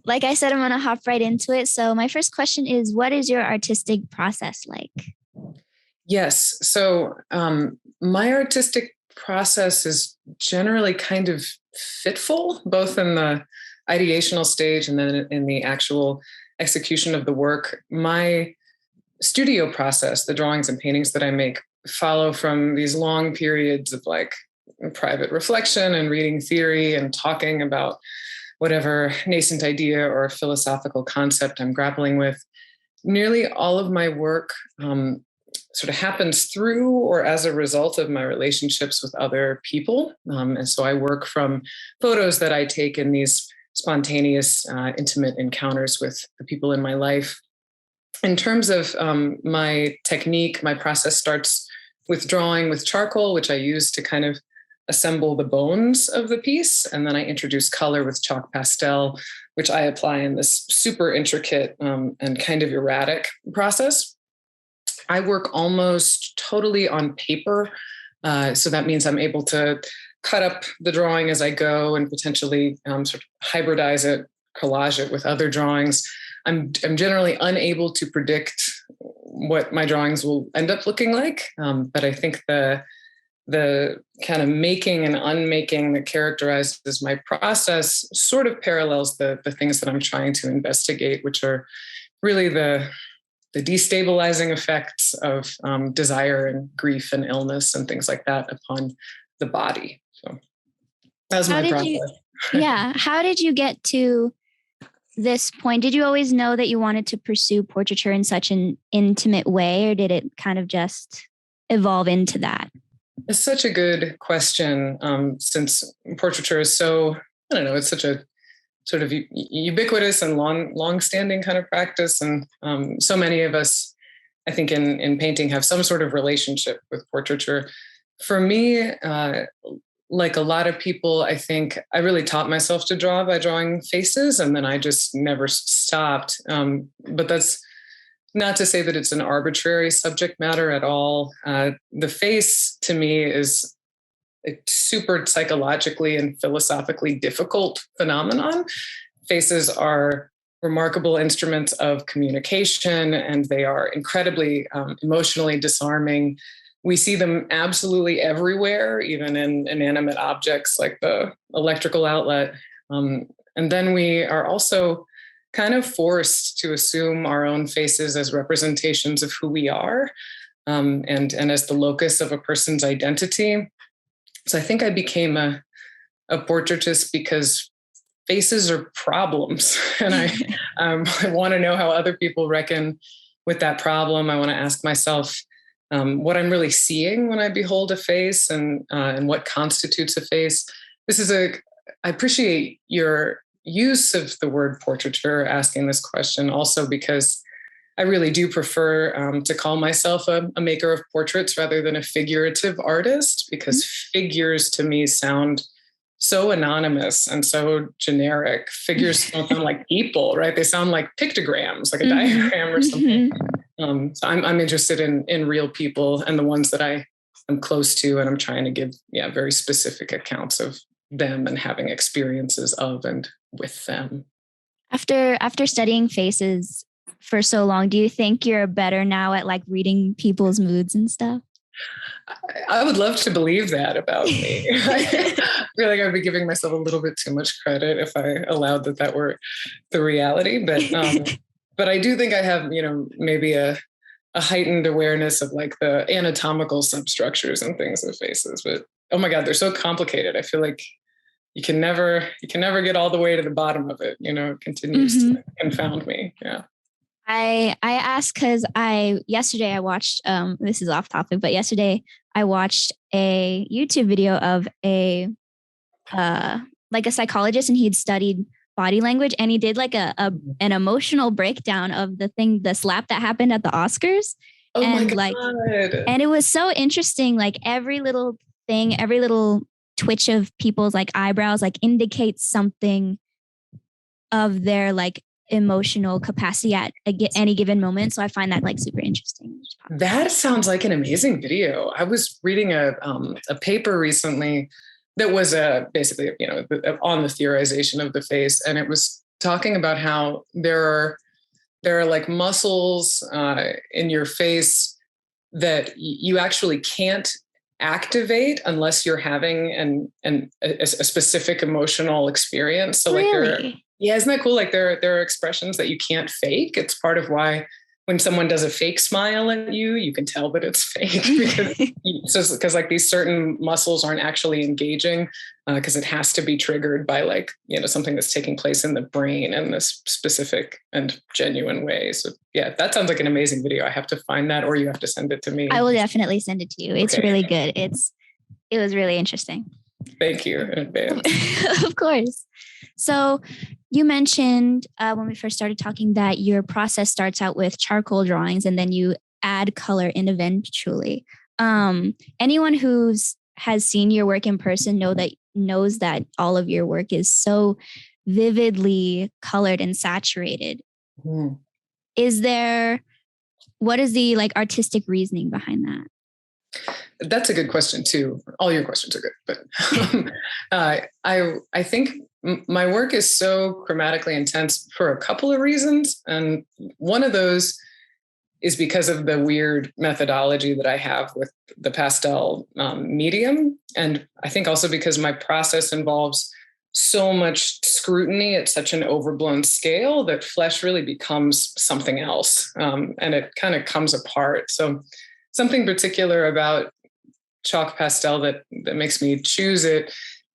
like I said, I'm gonna hop right into it. So my first question is, what is your artistic process like? Yes. So my artistic process is generally kind of fitful, both in the ideational stage and then in the actual execution of the work. My studio process, the drawings and paintings that I make, follow from these long periods of like private reflection and reading theory and talking about whatever nascent idea or philosophical concept I'm grappling with. Nearly all of my work sort of happens through or as a result of my relationships with other people. And so I work from photos that I take in these spontaneous, intimate encounters with the people in my life. In terms of my technique, my process starts with drawing with charcoal, which I use to kind of assemble the bones of the piece. And then I introduce color with chalk pastel, which I apply in this super intricate and kind of erratic process. I work almost totally on paper. So that means I'm able to cut up the drawing as I go and potentially sort of hybridize it, collage it with other drawings. I'm generally unable to predict what my drawings will end up looking like. But I think the kind of making and unmaking that characterizes my process sort of parallels the things that I'm trying to investigate, which are really the destabilizing effects of desire and grief and illness and things like that upon the body. So that's my process. How did you get to this point? Did you always know that you wanted to pursue portraiture in such an intimate way, or did it kind of just evolve into that? It's such a good question, since portraiture is so, I don't know, it's such a sort of ubiquitous and long-standing kind of practice. And so many of us, I think in painting, have some sort of relationship with portraiture. For me, like a lot of people, I think I really taught myself to draw by drawing faces, and then I just never stopped. But that's not to say that it's an arbitrary subject matter at all. The face, to me, is a super psychologically and philosophically difficult phenomenon. Faces are remarkable instruments of communication, and they are incredibly emotionally disarming. We see them absolutely everywhere, even in inanimate objects like the electrical outlet. And then we are also kind of forced to assume our own faces as representations of who we are, and as the locus of a person's identity. So I think I became a portraitist because faces are problems. And I want to know how other people reckon with that problem. I want to ask myself what I'm really seeing when I behold a face, and what constitutes a face. I appreciate your use of the word portraiture asking this question also, because I really do prefer to call myself a maker of portraits rather than a figurative artist, because figures to me sound so anonymous and so generic. Figures don't sound like people, right? They sound like pictograms, like a diagram or something. So I'm interested in real people, and the ones that I am close to, and I'm trying to give very specific accounts of them and having experiences of and with them. After studying faces for so long, do you think you're better now at like reading people's moods and stuff? I would love to believe that about me. I feel like I'd be giving myself a little bit too much credit if I allowed that were the reality. But I do think I have, maybe a heightened awareness of like the anatomical substructures and things of faces. But oh my God, they're so complicated. I feel like you can never get all the way to the bottom of it. It continues to confound me. Yeah. I asked because yesterday I watched, this is off topic, but yesterday I watched a YouTube video of a psychologist, and he'd studied body language, and he did like an emotional breakdown of the slap that happened at the Oscars. Oh and my God. And it was so interesting. Like every little thing, every little twitch of people's like eyebrows, like indicates something of their like emotional capacity at any given moment. So I find that like super interesting. That sounds like an amazing video. I was reading a paper recently that was basically, on the theorization of the face. And it was talking about how there are like muscles in your face that you actually can't activate unless you're having a specific emotional experience. So really? Isn't that cool? Like there are expressions that you can't fake. It's part of why when someone does a fake smile at you, you can tell that it's fake because like these certain muscles aren't actually engaging because it has to be triggered by like, something that's taking place in the brain in this specific and genuine way. So yeah, that sounds like an amazing video. I have to find that, or you have to send it to me. I will definitely send it to you. It's really good. It was really interesting. Thank you in advance. Of course. So you mentioned when we first started talking that your process starts out with charcoal drawings and then you add color in eventually. Anyone has seen your work in person knows that all of your work is so vividly colored and saturated. Mm. What is the like artistic reasoning behind that? That's a good question too. All your questions are good, but I think my work is so chromatically intense for a couple of reasons, and one of those is because of the weird methodology that I have with the pastel medium, and I think also because my process involves so much scrutiny at such an overblown scale that flesh really becomes something else, and it kind of comes apart. So something particular about chalk pastel that makes me choose it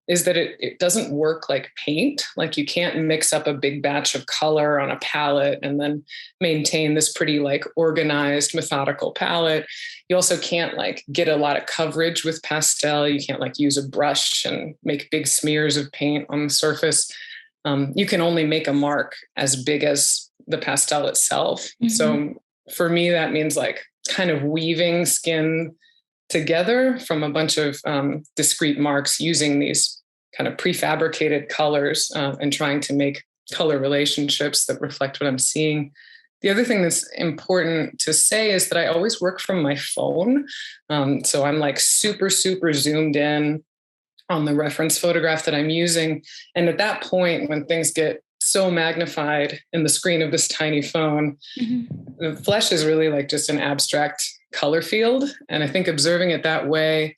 is that it doesn't work like paint. Like you can't mix up a big batch of color on a palette and then maintain this pretty like organized, methodical palette. You also can't like get a lot of coverage with pastel. You can't like use a brush and make big smears of paint on the surface. You can only make a mark as big as the pastel itself. Mm-hmm. So for me, that means like kind of weaving skin together from a bunch of discrete marks using these kind of prefabricated colors and trying to make color relationships that reflect what I'm seeing. The other thing that's important to say is that I always work from my phone. So I'm like super, super zoomed in on the reference photograph that I'm using. And at that point, when things get so magnified in the screen of this tiny phone, mm-hmm. the flesh is really like just an abstract color field. And I think observing it that way,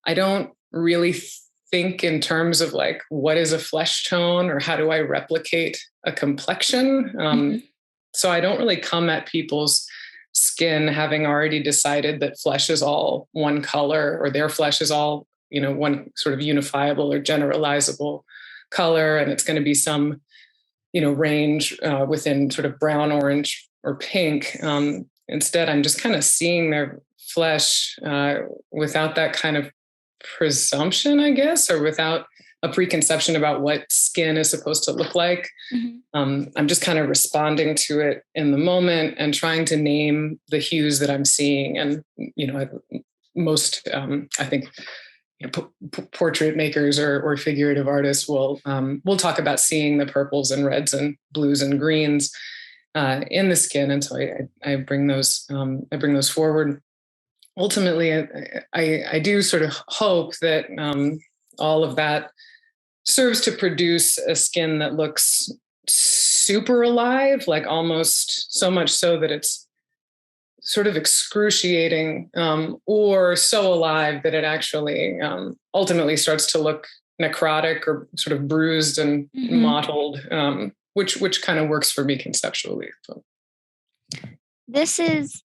I don't really think in terms of like, what is a flesh tone or how do I replicate a complexion? Mm-hmm. So I don't really come at people's skin having already decided that flesh is all one color or their flesh is all, one sort of unifiable or generalizable color. And it's going to be some, range within sort of brown, orange, or pink. Instead, I'm just kind of seeing their flesh without that kind of presumption, I guess, or without a preconception about what skin is supposed to look like. Mm-hmm. I'm just kind of responding to it in the moment and trying to name the hues that I'm seeing. And, most, I think, portrait makers or figurative artists will talk about seeing the purples and reds and blues and greens in the skin, and so I bring those forward. Ultimately, I do sort of hope that all of that serves to produce a skin that looks super alive, like almost so much so that it's sort of excruciating, or so alive that it actually ultimately starts to look necrotic or sort of bruised and mm-hmm. mottled, which kind of works for me conceptually. So. This is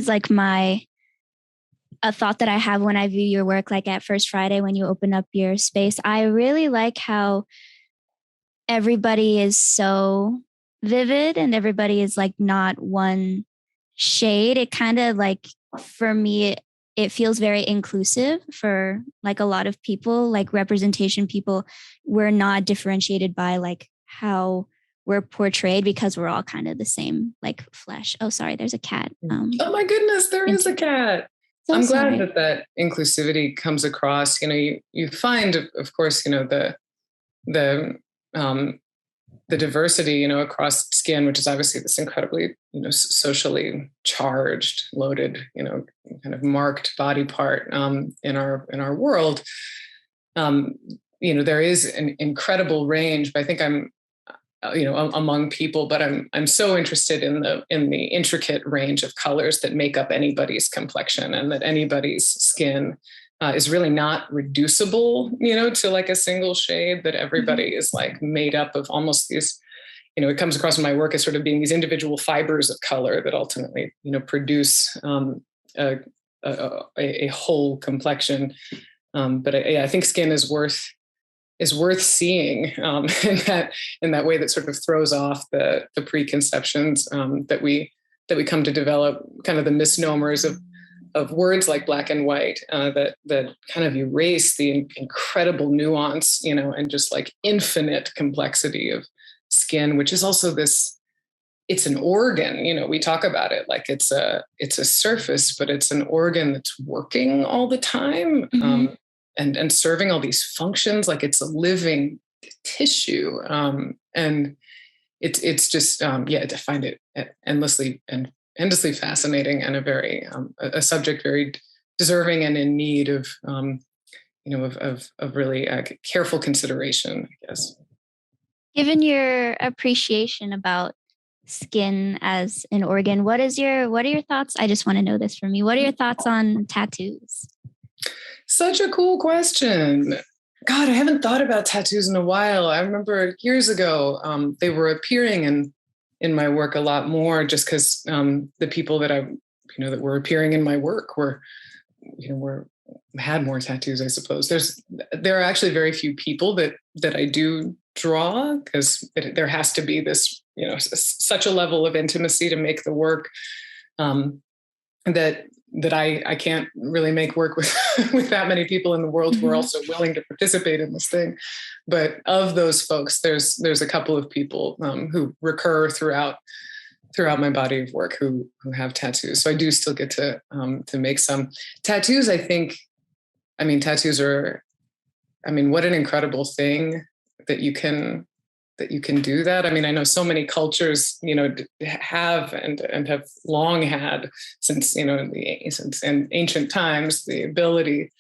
like a thought that I have when I view your work, like at First Friday, when you open up your space. I really like how everybody is so vivid and everybody is like not one shade. It kind of like, for me, it feels very inclusive for like a lot of people, like representation people. We're not differentiated by like how we're portrayed because we're all kind of the same, like flesh. Oh, sorry, there's a cat. Oh my goodness, there is a cat. So I'm glad that inclusivity comes across. You find, of course, the diversity, across skin, which is obviously this incredibly, socially charged, loaded, kind of marked body part in our world. there is an incredible range, but I think I'm, among people, but I'm so interested in the intricate range of colors that make up anybody's complexion, and that anybody's skin is really not reducible, to like a single shade, that everybody is like made up of almost these, it comes across in my work as sort of being these individual fibers of color that ultimately, produce a whole complexion. But I think skin is worth seeing in that way, that sort of throws off the preconceptions that we come to develop, kind of the misnomers of words like black and white, that kind of erase the incredible nuance, and just like infinite complexity of skin, which is also it's an organ. We talk about it like it's a surface, but it's an organ that's working all the time. And serving all these functions, like it's a living tissue. And it's just, to find it endlessly fascinating, and a subject very deserving and in need of, of really careful consideration, I guess. Given your appreciation about skin as an organ, what are your thoughts? I just want to know this for me. What are your thoughts on tattoos? Such a cool question. God, I haven't thought about tattoos in a while. I remember years ago, they were appearing in my work a lot more, just because the people that that were appearing in my work had more tattoos, I suppose. There are actually very few people that I do draw, because there has to be this, such a level of intimacy to make the work, that I can't really make work with with that many people in the world who are also willing to participate in this thing. But of those folks, there's a couple of people who recur throughout my body of work who have tattoos. So I do still get to make some tattoos. I think, tattoos are, what an incredible thing that you can do that. I know so many cultures, have and have long had since ancient times, the ability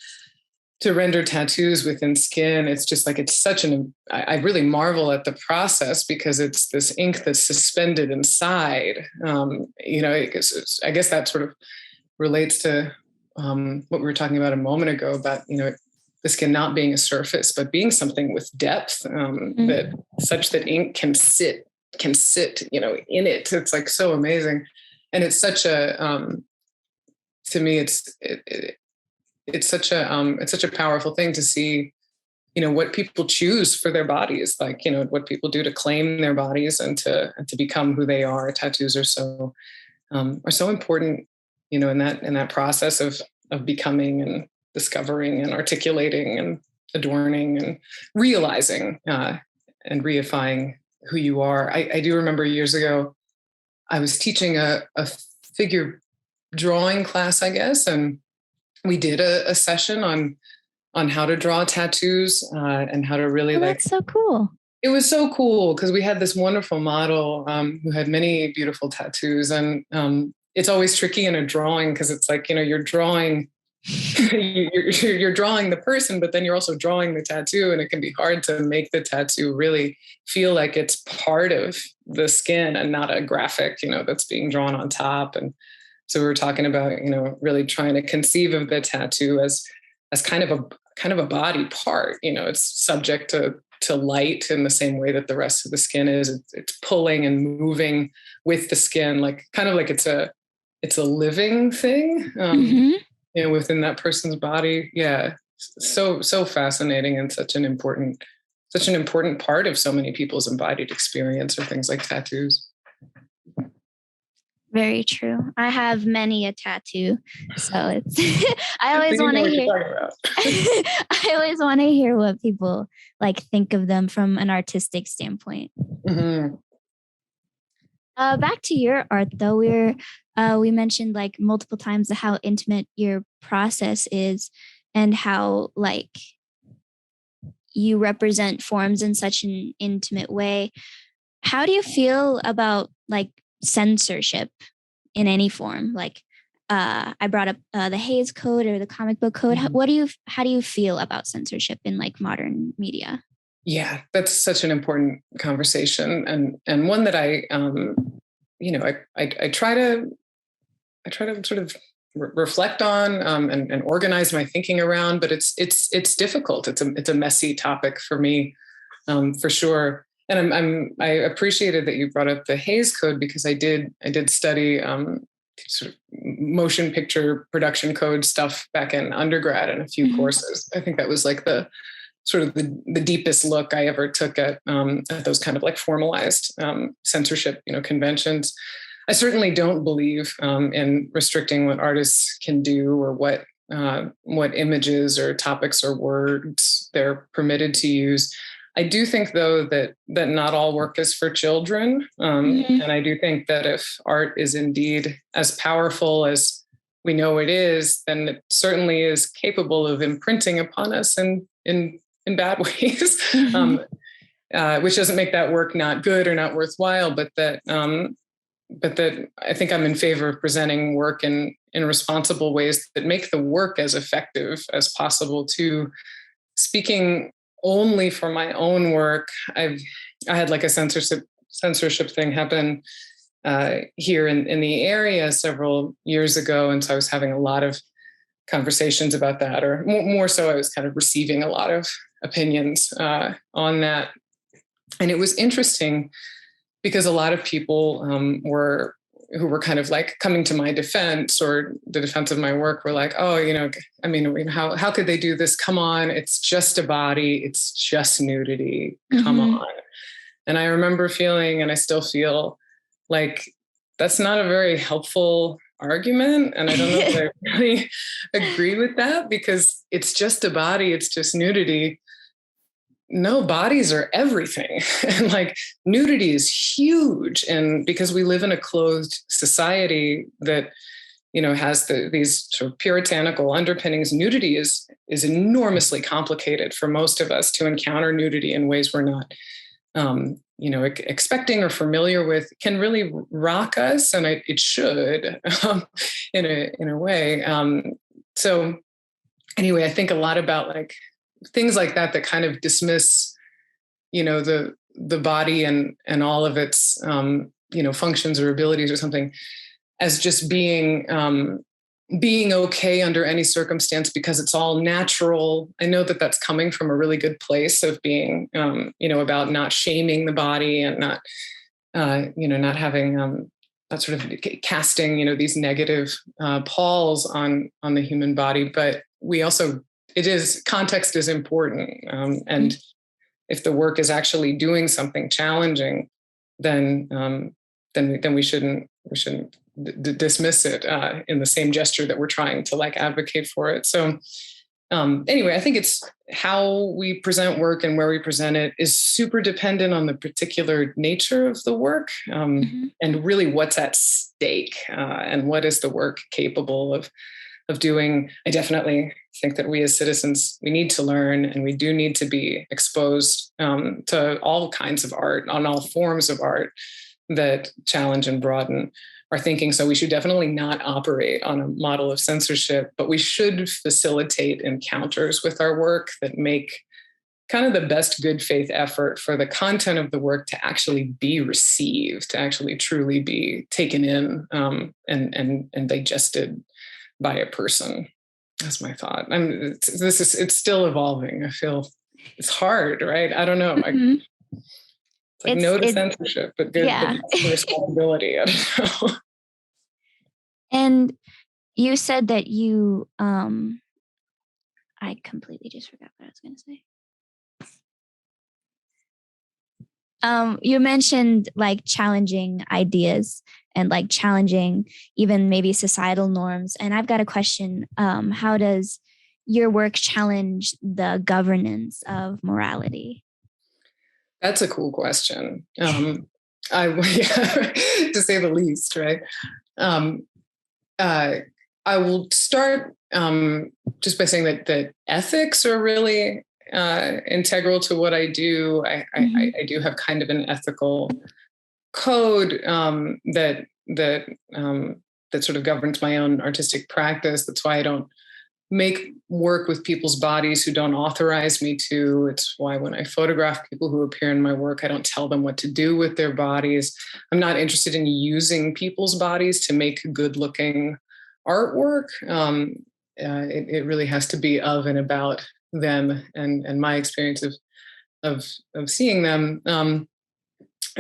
to render tattoos within skin. It's just like, it's such I really marvel at the process, because it's this ink that's suspended inside. I guess that sort of relates to what we were talking about a moment ago about, the skin not being a surface, but being something with depth, that such that ink can sit, in it. It's like so amazing. And it's such a, to me, it's such a powerful thing to see, what people choose for their bodies, like, what people do to claim their bodies and to become who they are. Tattoos are so important, in that process of becoming and discovering and articulating and adorning and realizing and reifying who you are. I do remember years ago, I was teaching a figure drawing class, I guess, and we did a session on how to draw tattoos and how to really that's so cool. It was so cool, because we had this wonderful model who had many beautiful tattoos, and it's always tricky in a drawing, because it's like, you're drawing you're drawing the person, but then you're also drawing the tattoo, and it can be hard to make the tattoo really feel like it's part of the skin and not a graphic, that's being drawn on top. And so we were talking about, really trying to conceive of the tattoo as kind of a body part. It's subject to light in the same way that the rest of the skin is. It's pulling and moving with the skin, like kind of like it's a living thing. Within that person's body. Yeah. So fascinating, and such an important part of so many people's embodied experience, or things like tattoos. Very true. I have many a tattoo, so it's I always want to hear I always want to hear what people like think of them from an artistic standpoint. Back to your art, though, we mentioned like multiple times how intimate your process is, and how like you represent forms in such an intimate way. How do you feel about like censorship in any form? Like, I brought up the Hays Code or the comic book code. Mm-hmm. How do you feel about censorship in like modern media? Yeah, that's such an important conversation, and one that I try to sort of reflect on, and organize my thinking around, but it's difficult. It's a messy topic for me, for sure. And I appreciated that you brought up the Hays Code, because I did study sort of motion picture production code stuff back in undergrad in a few courses. I think that was like the sort of the deepest look I ever took at those kind of like formalized censorship, conventions. I certainly don't believe in restricting what artists can do, or what images or topics or words they're permitted to use. I do think, though, that not all work is for children, and I do think that if art is indeed as powerful as we know it is, then it certainly is capable of imprinting upon us in bad ways, which doesn't make that work not good or not worthwhile, but that I think I'm in favor of presenting work in responsible ways that make the work as effective as possible too. Speaking only for my own work, I had like a censorship thing happen here in the area several years ago, and so I was having a lot of conversations about that, or more so, I was kind of receiving a lot of opinions on that, and it was interesting because a lot of people who were kind of like coming to my defense or the defense of my work were like, oh, how could they do this? Come on, it's just a body. It's just nudity. Come on. And I remember feeling, and I still feel like that's not a very helpful argument. And I don't know if I really agree with that, because it's just a body. It's just nudity. No, bodies are everything. And like nudity is huge. And because we live in a closed society that, has these sort of puritanical underpinnings, nudity is enormously complicated for most of us to encounter nudity in ways we're not, expecting or familiar with, can really rock us. And it should, in a way. So anyway, I think a lot about like things like that kind of dismiss, the body and all of its, functions or abilities or something, as just being okay under any circumstance because it's all natural. I know that that's coming from a really good place of being, about not shaming the body and not, not having that sort of casting, these negative palls on the human body. But we also, context is important. And if the work is actually doing something challenging, then we shouldn't dismiss it in the same gesture that we're trying to like advocate for it. So anyway, I think it's how we present work and where we present it is super dependent on the particular nature of the work, and really what's at stake, and what is the work capable of doing. I definitely think that we as citizens, we need to learn, and we do need to be exposed to all kinds of art, on all forms of art that challenge and broaden our thinking. So we should definitely not operate on a model of censorship, but we should facilitate encounters with our work that make kind of the best good faith effort for the content of the work to actually be received, to actually truly be taken in and digested by a person. That's my thought. It's still evolving. I feel it's hard, right? I don't know. It's like no to censorship, but good responsibility. I don't know. And you said that you, I completely just forgot what I was going to say. You mentioned like challenging ideas and like challenging even maybe societal norms. And I've got a question. How does your work challenge the governance of morality? That's a cool question. To say the least, right? I will start just by saying that ethics are really integral to what I do. I do have kind of an ethical code that that sort of governs my own artistic practice. That's why I don't make work with people's bodies who don't authorize me to. It's why when I photograph people who appear in my work, I don't tell them what to do with their bodies. I'm not interested in using people's bodies to make good looking artwork. It really has to be of and about them and my experience of seeing them.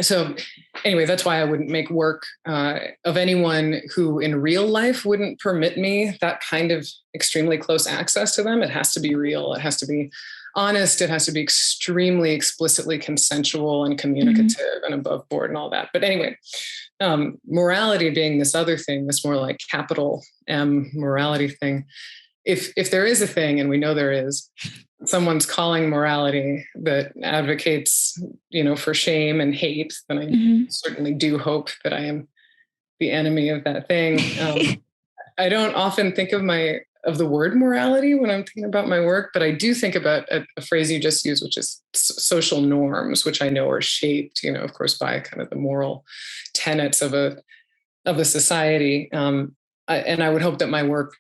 So anyway, that's why I wouldn't make work of anyone who in real life wouldn't permit me that kind of extremely close access to them. It has to be real. It has to be honest. It has to be extremely explicitly consensual and communicative and above board and all that. But anyway, morality being this other thing, this more like capital M morality thing. If there is a thing, and we know there is, someone's calling morality that advocates, for shame and hate, then I certainly do hope that I am the enemy of that thing. I don't often think of the word morality when I'm thinking about my work, but I do think about a phrase you just used, which is social norms, which I know are shaped, of course, by kind of the moral tenets of a society. And I would hope that my work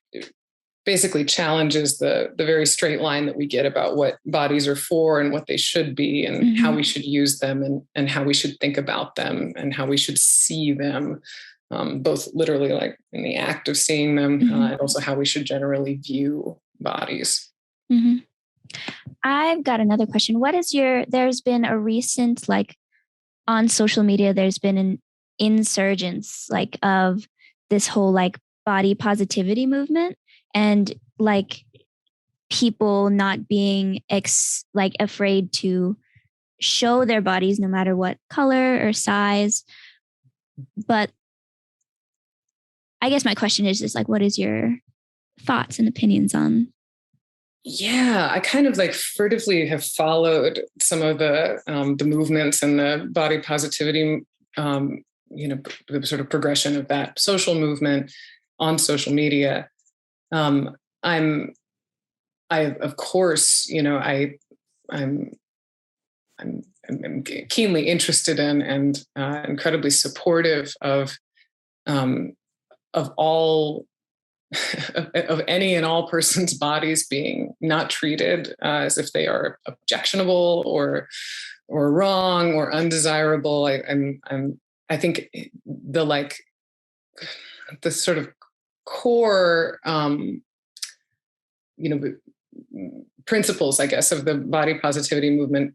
basically challenges the very straight line that we get about what bodies are for and what they should be and how we should use them and how we should think about them and how we should see them, both literally like in the act of seeing them and also how we should generally view bodies. I've got another question. There's been a recent, on social media, there's been an insurgence of this whole body positivity movement. And people not being afraid to show their bodies no matter what color or size. But I guess my question is just what is your thoughts and opinions on? Yeah, I kind of furtively have followed some of the movements and the body positivity, the sort of progression of that social movement on social media. I'm keenly interested in and incredibly supportive of all of any and all persons' bodies being not treated as if they are objectionable or wrong or undesirable. I think the sort of core, principles, I guess, of the body positivity movement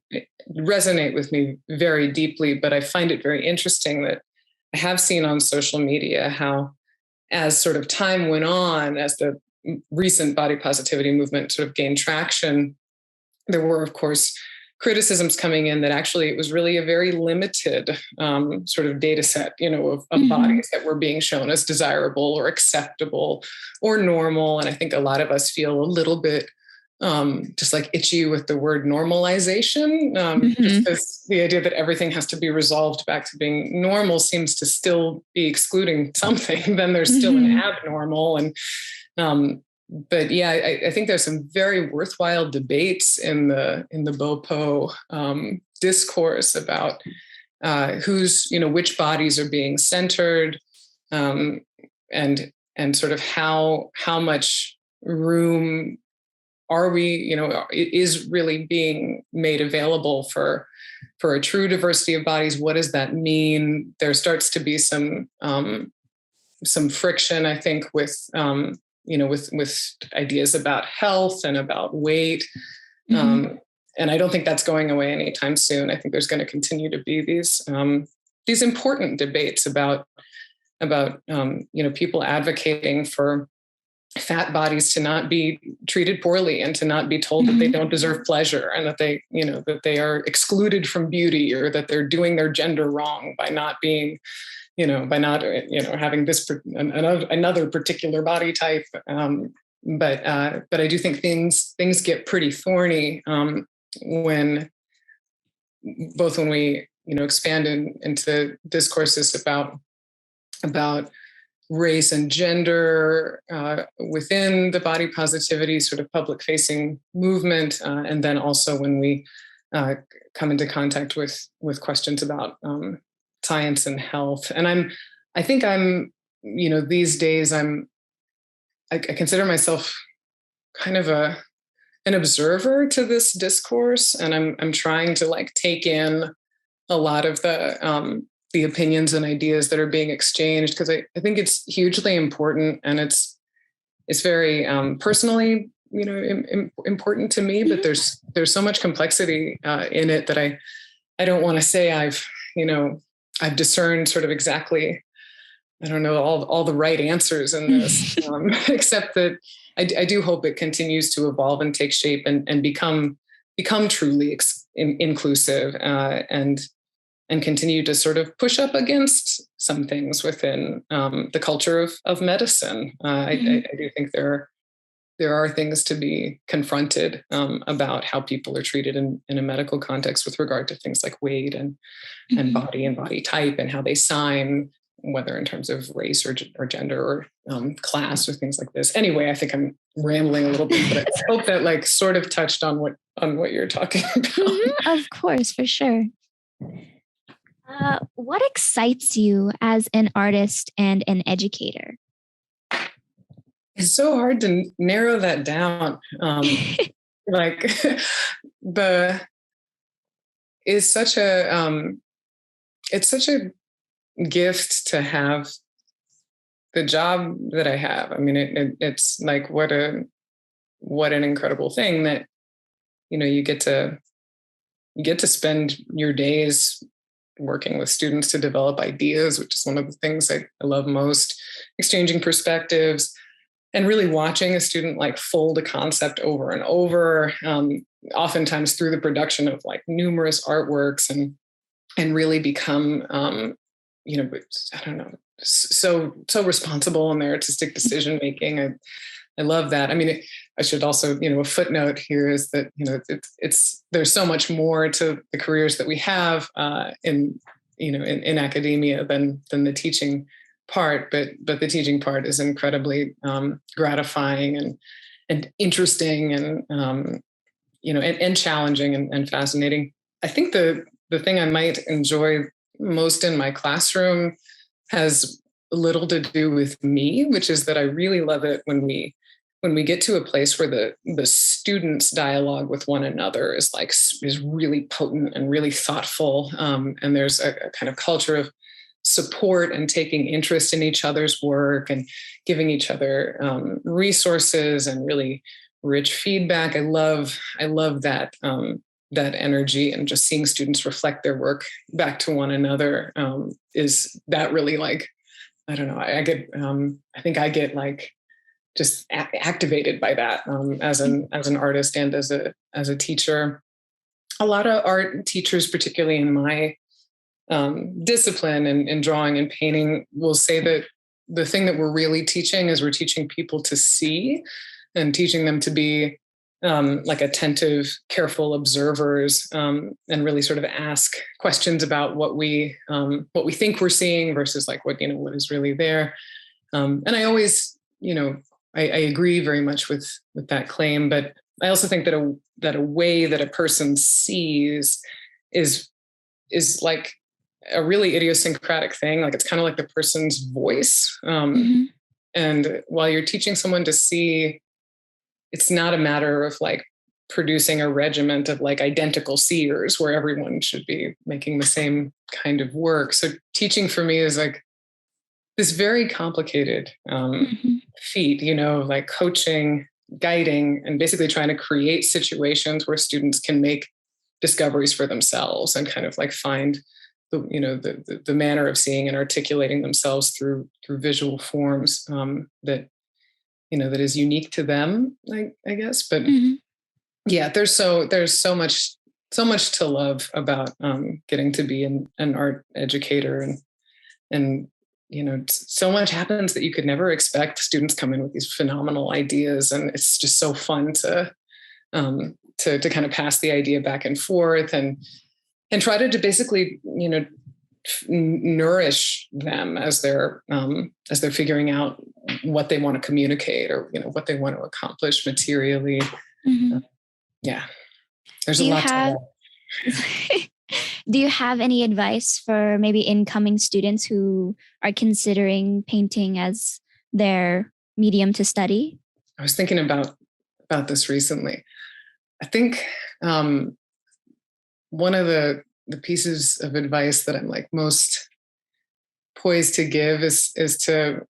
resonate with me very deeply, but I find it very interesting that I have seen on social media how, as sort of time went on, as the recent body positivity movement sort of gained traction, there were, of course, criticisms coming in that actually it was really a very limited sort of data set, of bodies that were being shown as desirable or acceptable or normal. And I think a lot of us feel a little bit just itchy with the word normalization, just because the idea that everything has to be resolved back to being normal seems to still be excluding something. Then there's still an abnormal. And but yeah, I think there's some very worthwhile debates in the BOPO discourse about which bodies are being centered, and sort of how much room are we, is really being made available for a true diversity of bodies. What does that mean? There starts to be some friction, I think, with ideas about health and about weight. And I don't think that's going away anytime soon. I think there's going to continue to be these important debates about people advocating for fat bodies to not be treated poorly and to not be told that they don't deserve pleasure and that they are excluded from beauty, or that they're doing their gender wrong by not being, by not, having this another particular body type. But I do think things get pretty thorny when we expand into discourses about race and gender within the body positivity sort of public facing movement, and then also when we come into contact with questions about science and health. And I think I'm these days I consider myself kind of an observer to this discourse, and I'm trying to like take in a lot of the opinions and ideas that are being exchanged, because I think it's hugely important, and it's very personally important to me, but there's so much complexity in it that I don't want to say I've discerned sort of exactly, I don't know, all the right answers in this, except that I do hope it continues to evolve and take shape and become truly inclusive, and continue to sort of push up against some things within the culture of medicine. I do think there are things to be confronted about how people are treated in a medical context with regard to things like weight and body type, and how they sign, whether in terms of race or gender or class or things like this. Anyway, I think I'm rambling a little bit, but I hope that like sort of touched on what you're talking about. Of course, for sure. What excites you as an artist and an educator? It's so hard to narrow that down. Like it's such a gift to have the job that I have. I mean, it's like what an incredible thing that you get to spend your days working with students to develop ideas, which is one of the things I love most, exchanging perspectives, and really watching a student like fold a concept over and over, oftentimes through the production of like numerous artworks, and really become, I don't know, so responsible in their artistic decision making. I love that. I mean, I should also, a footnote here is that, there's so much more to the careers that we have in academia than the teaching part, but the teaching part is incredibly gratifying and interesting and and challenging and fascinating. I think the thing I might enjoy most in my classroom has little to do with me, which is that I really love it when we get to a place where the students' dialogue with one another is really potent and really thoughtful, and there's a kind of culture of support and taking interest in each other's work and giving each other resources and really rich feedback. I love that that energy, and just seeing students reflect their work back to one another is that really like, I don't know, I think I get like just activated by that as an artist and as a teacher. A lot of art teachers, particularly in my discipline in drawing and painting, will say that the thing that we're really teaching is we're teaching people to see and teaching them to be like attentive, careful observers, and really sort of ask questions about what we think we're seeing versus like what is really there. And I always, I agree very much with that claim, but I also think that a way that a person sees is like a really idiosyncratic thing. Like it's kind of like the person's voice. And while you're teaching someone to see, it's not a matter of like producing a regiment of like identical seers where everyone should be making the same kind of work. So teaching for me is like this very complicated feat, like coaching, guiding, and basically trying to create situations where students can make discoveries for themselves and kind of like find the manner of seeing and articulating themselves through visual forms that that is unique to them, I guess. But yeah, there's so much to love about getting to be an art educator, and so much happens that you could never expect. Students come in with these phenomenal ideas, and it's just so fun to kind of pass the idea back and forth and try to basically nourish them as they're figuring out what they want to communicate or what they want to accomplish materially. Yeah, there's a lot to that. Do you have any advice for maybe incoming students who are considering painting as their medium to study? I was thinking about this recently. I think one of the pieces of advice that I'm like most poised to give is to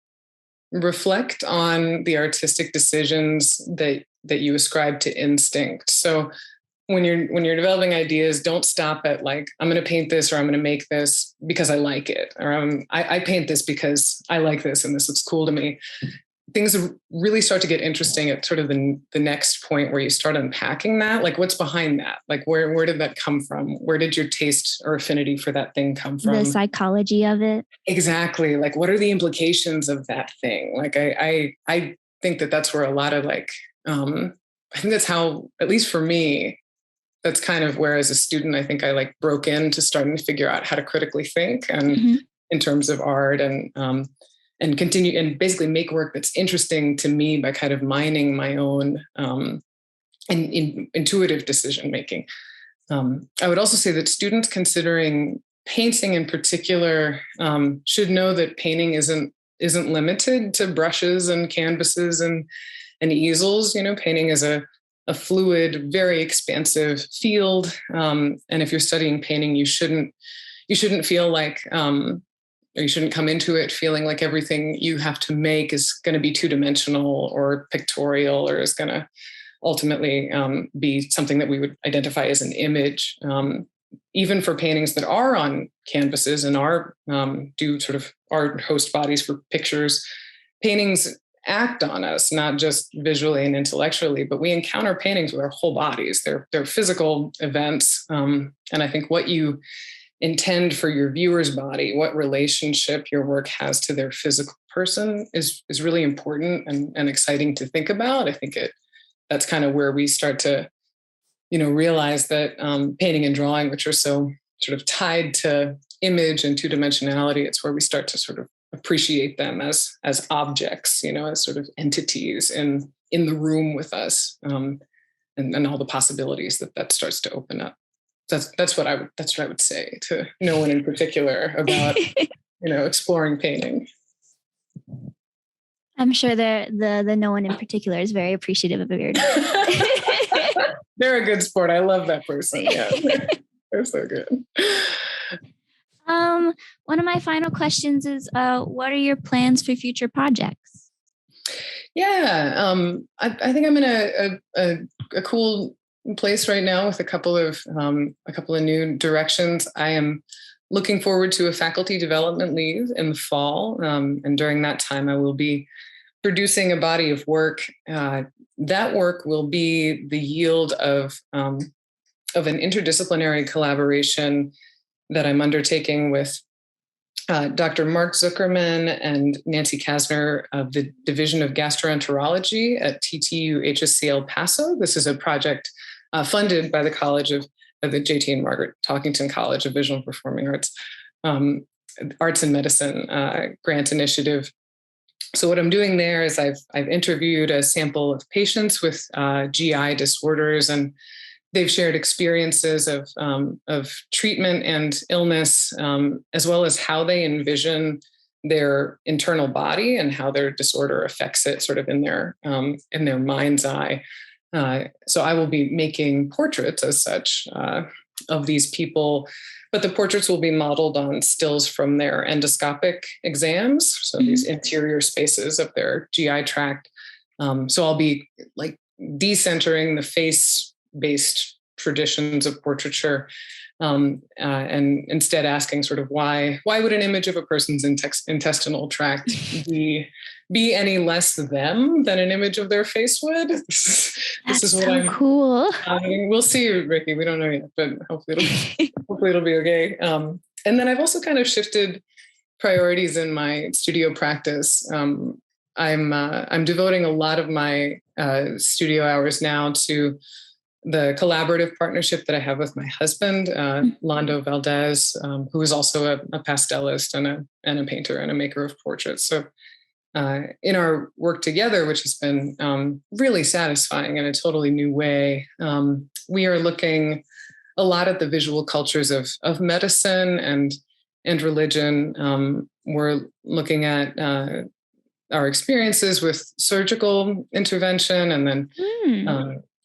reflect on the artistic decisions that you ascribe to instinct. So when you're developing ideas, don't stop at like, I'm going to paint this, or I'm going to make this because I like it, or I paint this because I like this and this looks cool to me. Things really start to get interesting at sort of the next point where you start unpacking that. Like, what's behind that? Like, where did that come from? Where did your taste or affinity for that thing come from? The psychology of it. Exactly. Like, what are the implications of that thing? Like, I think that's where a lot of like, I think that's how, at least for me, that's kind of where as a student, I think I like broke into starting to figure out how to critically think and in terms of art and continue and basically make work that's interesting to me by kind of mining my own intuitive decision making. I would also say that students considering painting in particular should know that painting isn't limited to brushes and canvases and easels. You know, painting is a fluid, very expansive field, and if you're studying painting, you shouldn't feel like or you shouldn't come into it feeling like everything you have to make is going to be two-dimensional or pictorial, or is going to ultimately be something that we would identify as an image. Even for paintings that are on canvases and are do sort of art host bodies for pictures, paintings act on us, not just visually and intellectually, but we encounter paintings with our whole bodies. They're physical events. And I think what you intend for your viewer's body, what relationship your work has to their physical person is really important and exciting to think about. I think that's kind of where we start to, realize that painting and drawing, which are so sort of tied to image and two-dimensionality, it's where we start to sort of appreciate them as objects, as sort of entities in the room with us, and all the possibilities that starts to open up. That's what I would say to no one in particular about exploring painting. I'm sure the no one in particular is very appreciative of your. They're a good sport. I love that person. Yeah, they're so good. One of my final questions is, what are your plans for future projects? Yeah, I think I'm in a cool place right now with a couple of new directions. I am looking forward to a faculty development leave in the fall, and during that time, I will be producing a body of work. That work will be the yield of an interdisciplinary collaboration that I'm undertaking with Dr. Mark Zuckerman and Nancy Kasner of the Division of Gastroenterology at TTU HSCL Paso. This is a project funded by the College of the J.T. and Margaret Talkington College of Visual and Performing Arts, Arts and Medicine grant initiative. So what I'm doing there is I've interviewed a sample of patients with GI disorders, and they've shared experiences of treatment and illness, as well as how they envision their internal body and how their disorder affects it, sort of in their mind's eye. So I will be making portraits as such of these people, but the portraits will be modeled on stills from their endoscopic exams, so these interior spaces of their GI tract. So I'll be like decentering the face-based traditions of portraiture, and instead asking sort of why would an image of a person's intestinal tract be any less them than an image of their face would? This is what I'm cool. We'll see, Ricki. We don't know yet, but hopefully it'll be okay. And then I've also kind of shifted priorities in my studio practice. I'm devoting a lot of my studio hours now to the collaborative partnership that I have with my husband, Lando Valdez, who is also a pastelist and a painter and a maker of portraits. So in our work together, which has been really satisfying in a totally new way, we are looking a lot at the visual cultures of medicine and religion. We're looking at our experiences with surgical intervention, and then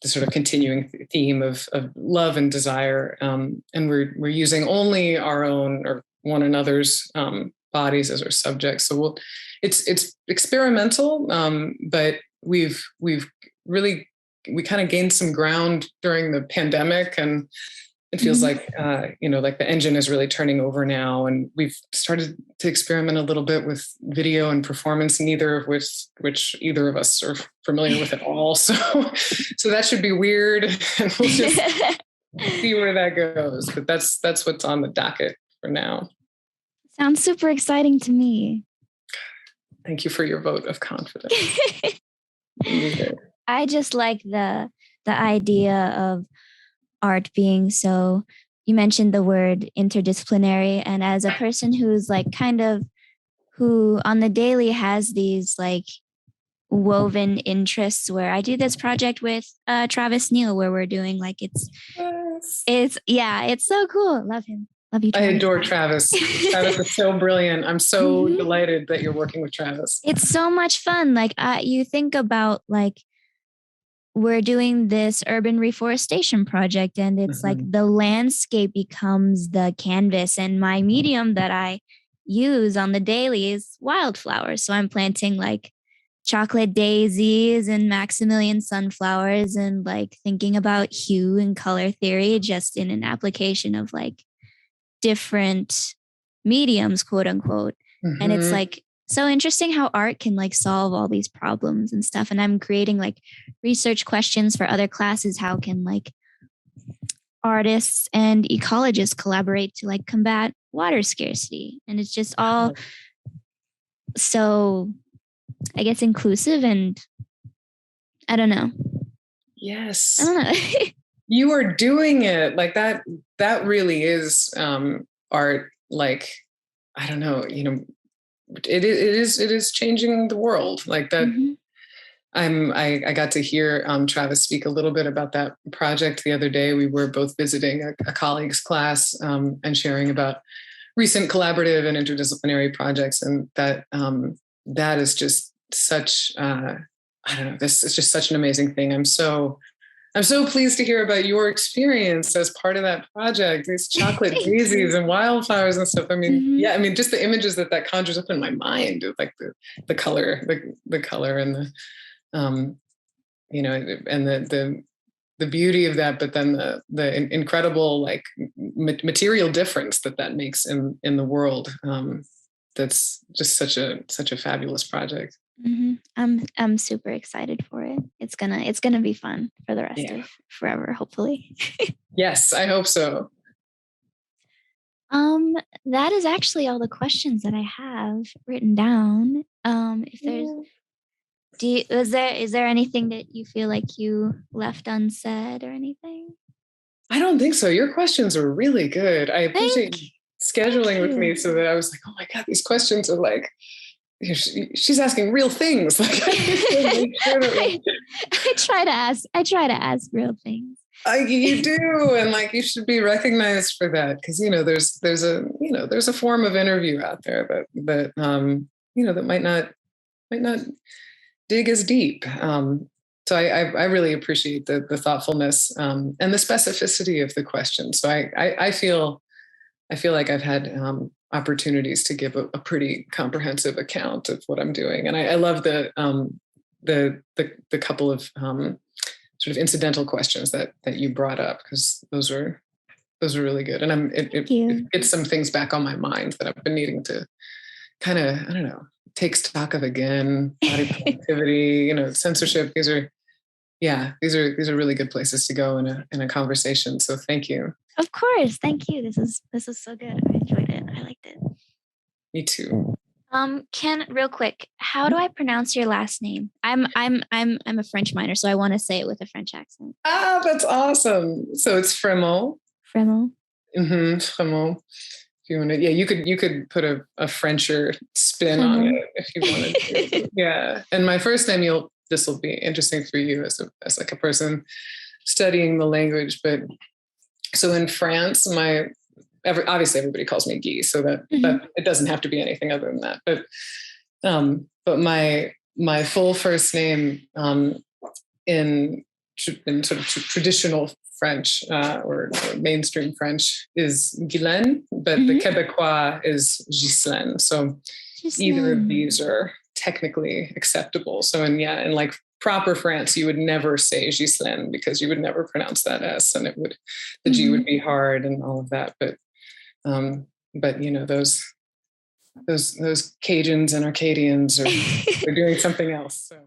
the sort of continuing theme of love and desire. And we're using only our own or one another's bodies as our subjects. So it's experimental, but we kind of gained some ground during the pandemic, and it feels like, like the engine is really turning over now. And we've started to experiment a little bit with video and performance, neither of which either of us are familiar with at all. So that should be weird. And we'll just see where that goes. But that's what's on the docket for now. Sounds super exciting to me. Thank you for your vote of confidence. I just like the idea of art being so, you mentioned the word interdisciplinary, and as a person who's like who on the daily has these like woven interests, where I do this project with Travis Neal where we're doing like it's so cool. Love him. Love you, Travis. I adore Travis. Travis is so brilliant. I'm so delighted that you're working with Travis. It's so much fun. Like you think about like, we're doing this urban reforestation project, and it's like the landscape becomes the canvas, and my medium that I use on the daily is wildflowers. So I'm planting like chocolate daisies and Maximilian sunflowers, and like thinking about hue and color theory just in an application of like different mediums, quote unquote. And it's like so interesting how art can like solve all these problems and stuff. And I'm creating like research questions for other classes. How can like artists and ecologists collaborate to like combat water scarcity? And it's just all so, I guess, inclusive, and I don't know. Yes. I don't know. You are doing it like that. That really is art. Like, I don't know, it is changing the world like that. I got to hear Travis speak a little bit about that project the other day. We were both visiting a colleague's class and sharing about recent collaborative and interdisciplinary projects, and that is just such I don't know, this is just such an amazing thing. I'm so pleased to hear about your experience as part of that project, these chocolate daisies and wildflowers and stuff. I mean, just the images that conjures up in my mind, like the color, the color and the, and the beauty of that, but then the incredible like material difference that makes in the world. That's just such a fabulous project. I'm super excited for it. It's gonna be fun for the rest of forever, hopefully. Yes, I hope so. That is actually all the questions that I have written down. If there's is there anything that you feel like you left unsaid or anything? I don't think so. Your questions are really good. I appreciate scheduling with me so that I was like, oh my God, these questions are like, she's asking real things. Like, I try to ask real things. You do, and like you should be recognized for that, because there's a form of interview out there that that might not dig as deep. So I really appreciate the thoughtfulness and the specificity of the question. So I feel like I've had opportunities to give a pretty comprehensive account of what I'm doing, and I love the couple of sort of incidental questions that you brought up, because those are really good, and it gets some things back on my mind that I've been needing to kind of, I don't know, take stock of again. Body productivity, censorship. These are really good places to go in a conversation. So thank you. Of course, thank you. This is so good. I enjoyed it. I liked it. Me too. Ken, real quick, how do I pronounce your last name? I'm a French minor, so I want to say it with a French accent. Ah, that's awesome. So it's Fremaux. Fremaux. Fremaux. If you want to, you could put a Frencher spin on it if you wanted to. Yeah. And my first name, this will be interesting for you as like a person studying the language, but So in France, obviously everybody calls me Guy, so that it doesn't have to be anything other than that. But my full first name in sort of traditional French or mainstream French is Ghislaine, but the Quebecois is Ghislaine. So either of these are technically acceptable. So in like proper France, you would never say Ghislaine because you would never pronounce that S, and the G would be hard and all of that. But you know, those Cajuns and Arcadians are doing something else. So.